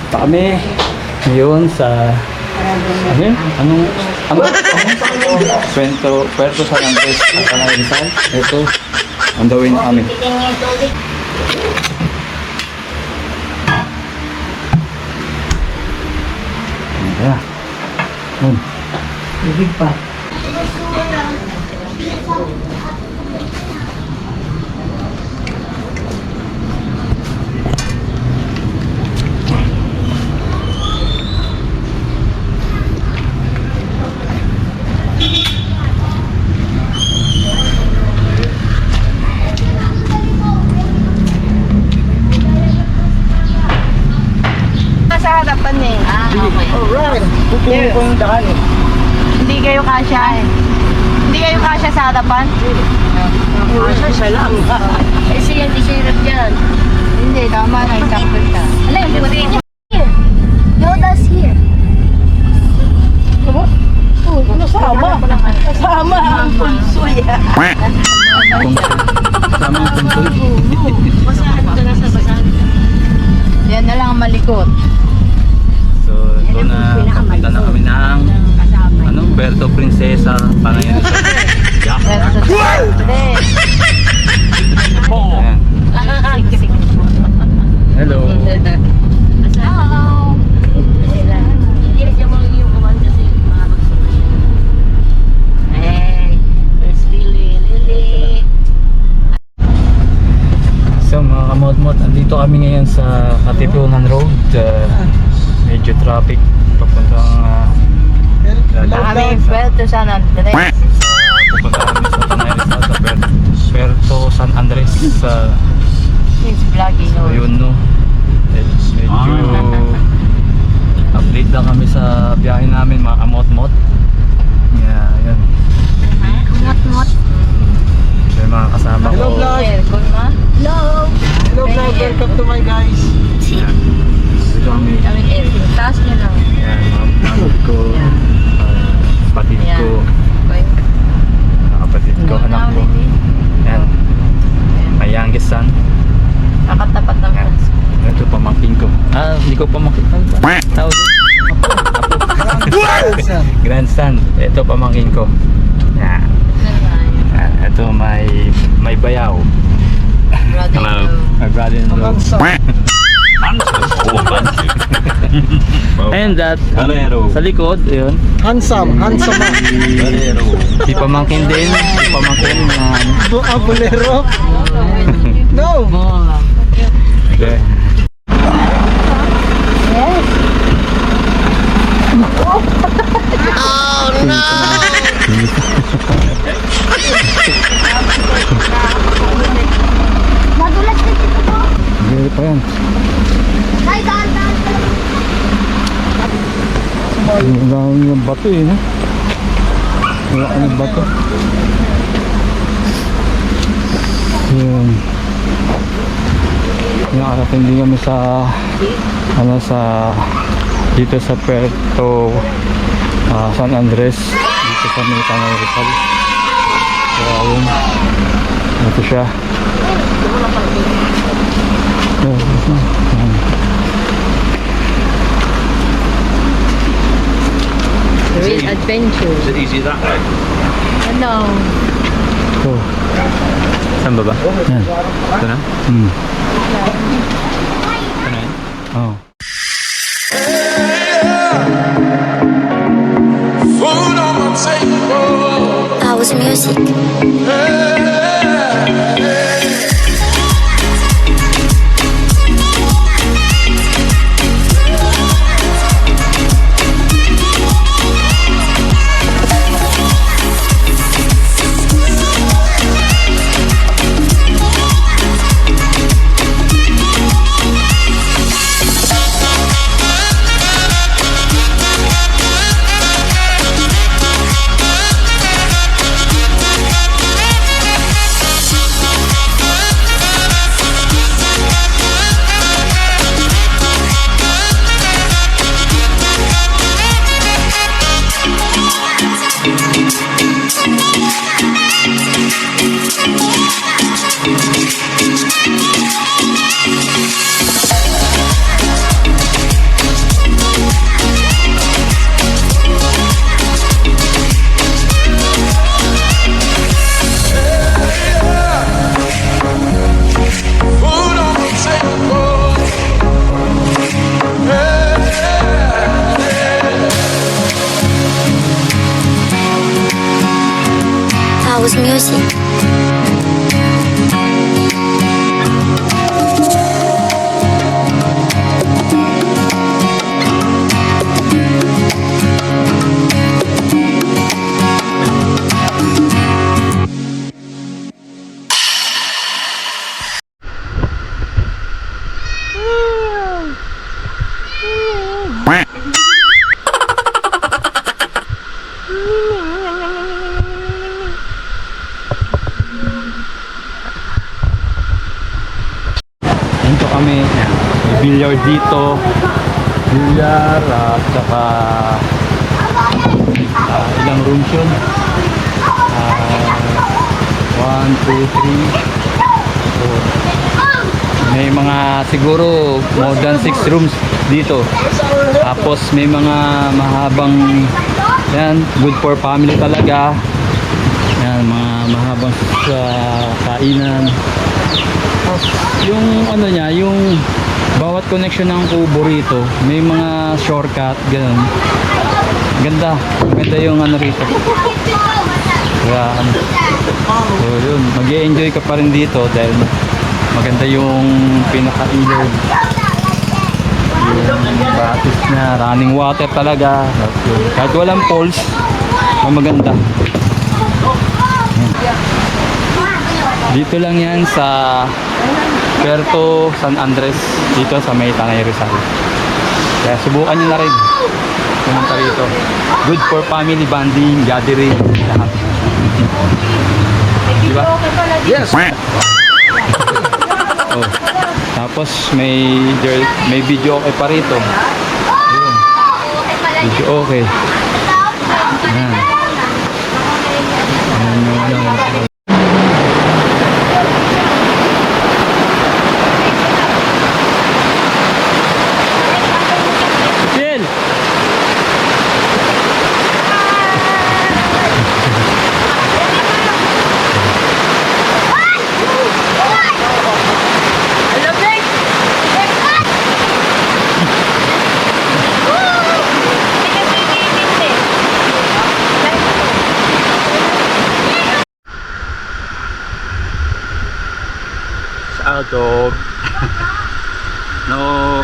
Kami ngayon sa ano yun? Anong Puerto San Andres at Tanay Rizal. Ito, on the way na kami. Ayan. Bibig pa. Sa harapan eh. Okay. Alright. Kukunin ko yung daan eh. Hindi kayo kasya eh. Hindi kayo kasya sa harapan? Siya lang. Eh siya hindi siya hirap dyan. Hindi, tama na. Isakto siya. Alam, hindi mo tingin niya. Here. Yoda's here. Nasama. Nasama ang pulsoy. Sama ang puntoy. Basahan ka na sa basahan. Yan na lang ang malikot. So, ito na, papunta na kami ng Puerto Princesa, Tanay Rizal. Hindi. Ayan. Hello. Hello. Hindi na siya yung kumanda kasi mga magsulit. Hey, there's Lily. So mga kamot-mot, andito kami ngayon sa Katipunan Road. Medyo traffic papuntang Kami Puerto San Andres. pupunta kami sa Tanay Rizal sa Puerto San Andres. He's vlogging. So yun no, medyo update lang kami sa biyahe namin mga kamot-mot. Yeah, yan. Mot-mot. So yung mga kasama ko. Hello, vlog. Aircon ma. Hello. Hello vlog, welcome to my guys. Yan. Dito kami. Kami aircon. Taas niya lang. Yan, mamit ko, kapatid Yan. ko, kapatid ko, anak ko. Yan, my youngest son. Kakatapat ng Yan. friends. Ito pamangkin ko. Hindi ko pamangkin. Tawag din. Grandson. Ito pamangkin ko. Yan. Yan. Ito may bayaw. Brother. My brother-in-law. And that, sa likod, yun. Handsome man. Si pamangkin din. Si pamangkin na Bolero? No. okay. Madulas na dito po. Hindi pa yan. Ay, daan. Ang dami ng bato eh. No? Wala ka ng bato. Yun. Nakarating din kami sa dito sa Puerto San Andres, dito sa Tanay Rizal. Kaya yun, ito siya. Real adventure. Is it easy that way? Ano? Ito. Saan ba ba? Yan. Ito na? Ito na yun? Oo. I was music. Music. Dito kami, may billiard dito, billiard at saka ilang rooms yun? 1, 2, 3, 4. May mga siguro more than 6 rooms dito. Tapos may mga mahabang, yan, good for family talaga. Yan, mga mahabang sa kainan. Tapos yung ano niya, yung bawat connection ng kubo rito, may mga shortcut, ganun. Ganda, ganda yung ano rito. Kaya ano, so yun, mag-i-enjoy ka pa rin dito dahil maganda yung pinaka-ilog. Yung batis na running water talaga. Kahit walang falls, maganda. Dito lang yan sa Puerto San Andres, dito sa may Tanay Rizal. Kaya subukan nyo na rin pumunta rito. Good for family bonding, gathering, lahat. Diba? Yes. Oh. Tapos may video okay pa rito. Ayun. Video okay. Ayan. Ayan yung ano. Chill! Out of no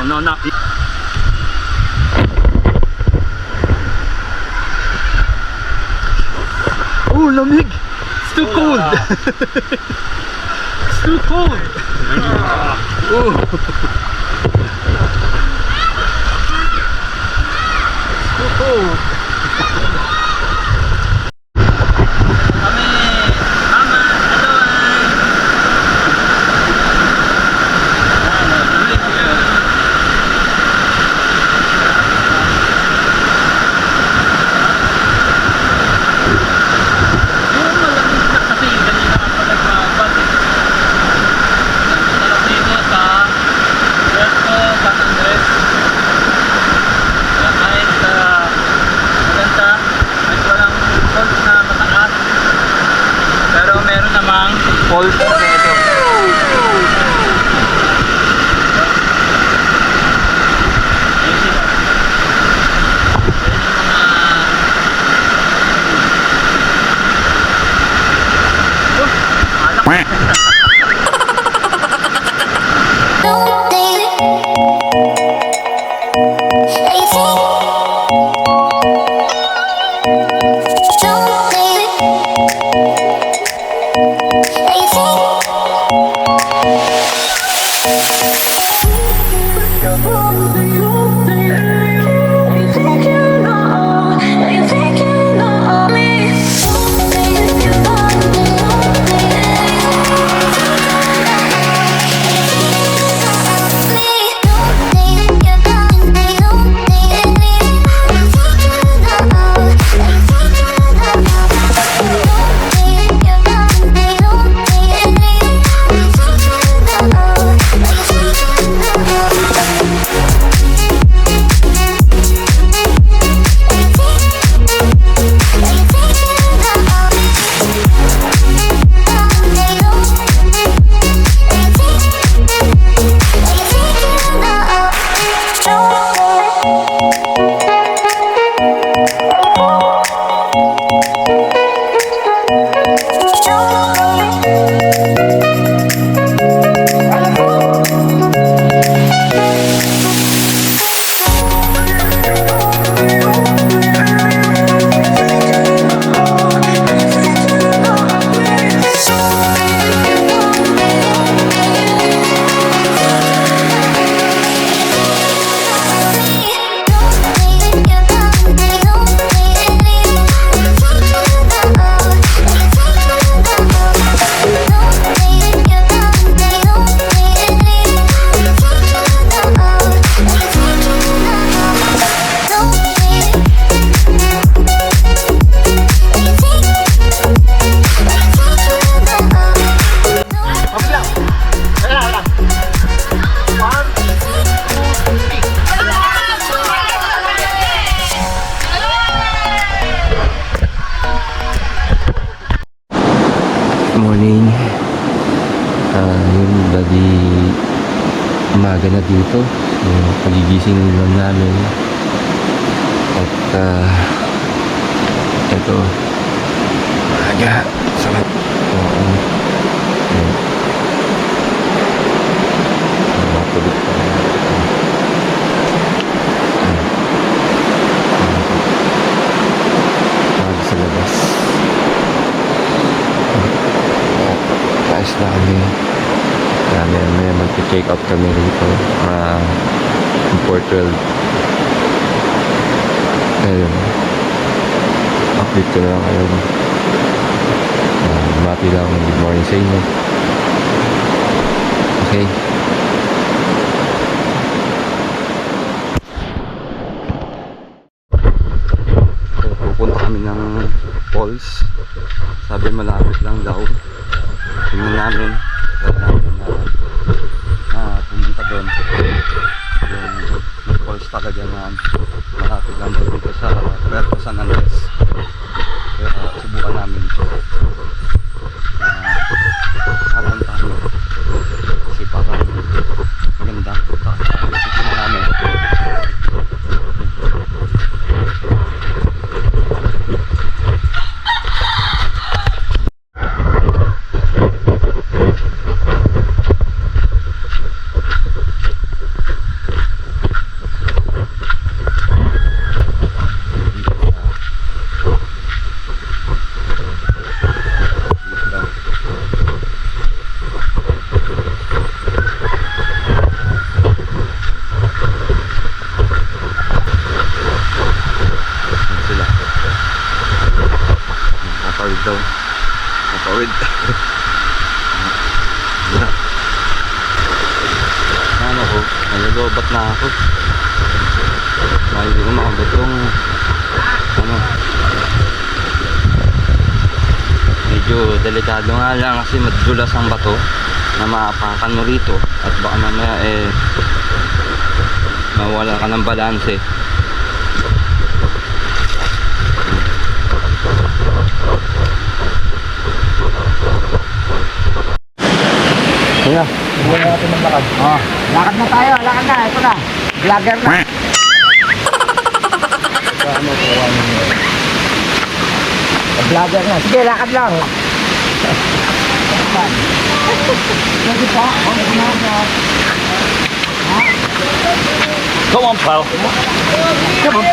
no oh lamig, it's too cold. It's too cold. Oh. It's too cold. umaga na dito. So, pagigising lang namin. At ito, umaga. Sarap. Oo. Ayan. Matulog pa rin. Umaga sa labas. Ayos na kami. Maya mag-check out kami rito. Port 12. Ayun. Update ko na lang kayo. Mati lang. Good morning sa inyo. Okay. So, pupunta kami ng falls. Sabi malapit lang daw. Tingnan namin. Try namin na pumunta doon. Yung falls talaga na malapit lang doon dito sa Puerto San Andres. Kaya subukan namin ito. Papunta kami. Kasi parang maganda. Tingnan namin. Napawid daw. Napawid. Ano ko? Nalolobat na ako. Dahil hindi ko makabot yung ano. Medyo delikado nga lang kasi madulas ang bato na maapakan mo rito at baka mamaya mawala ka ng balanse. Kaya, Buwan natin ng lakad. Lakad na tayo, lakad na. Ito na. Vlogger na. Vlogger na. Sige, lakad lang. Sige pa. Come on, pal. Come on.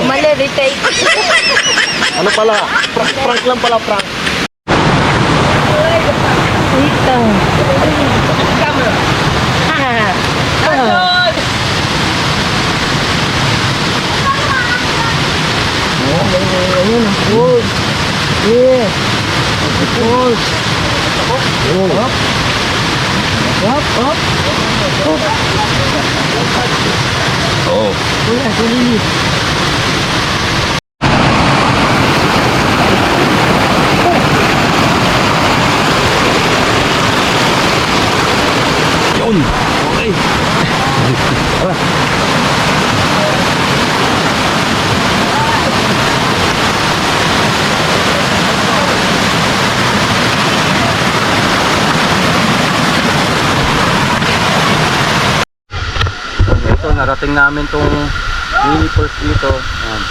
Mali, retake. Ano pala? Prank lang pala, prank. Dito. Ayun, good. Yeah. Good. Up. Up, up. Oh. Kuya, kulilit. Yun. Okay. ito, narating namin tong mini falls dito. Ayan.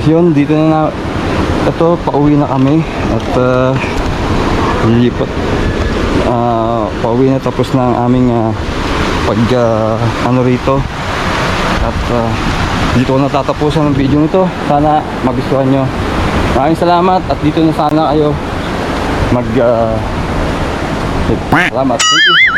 yun, dito na ito, pauwi na kami at lilipat. Pauwi na, tapos na ang aming ano rito. At dito ko natatapusan ng video nito. Sana magustuhan nyo. Maraming salamat at dito na sana kayo salamat. Thank you.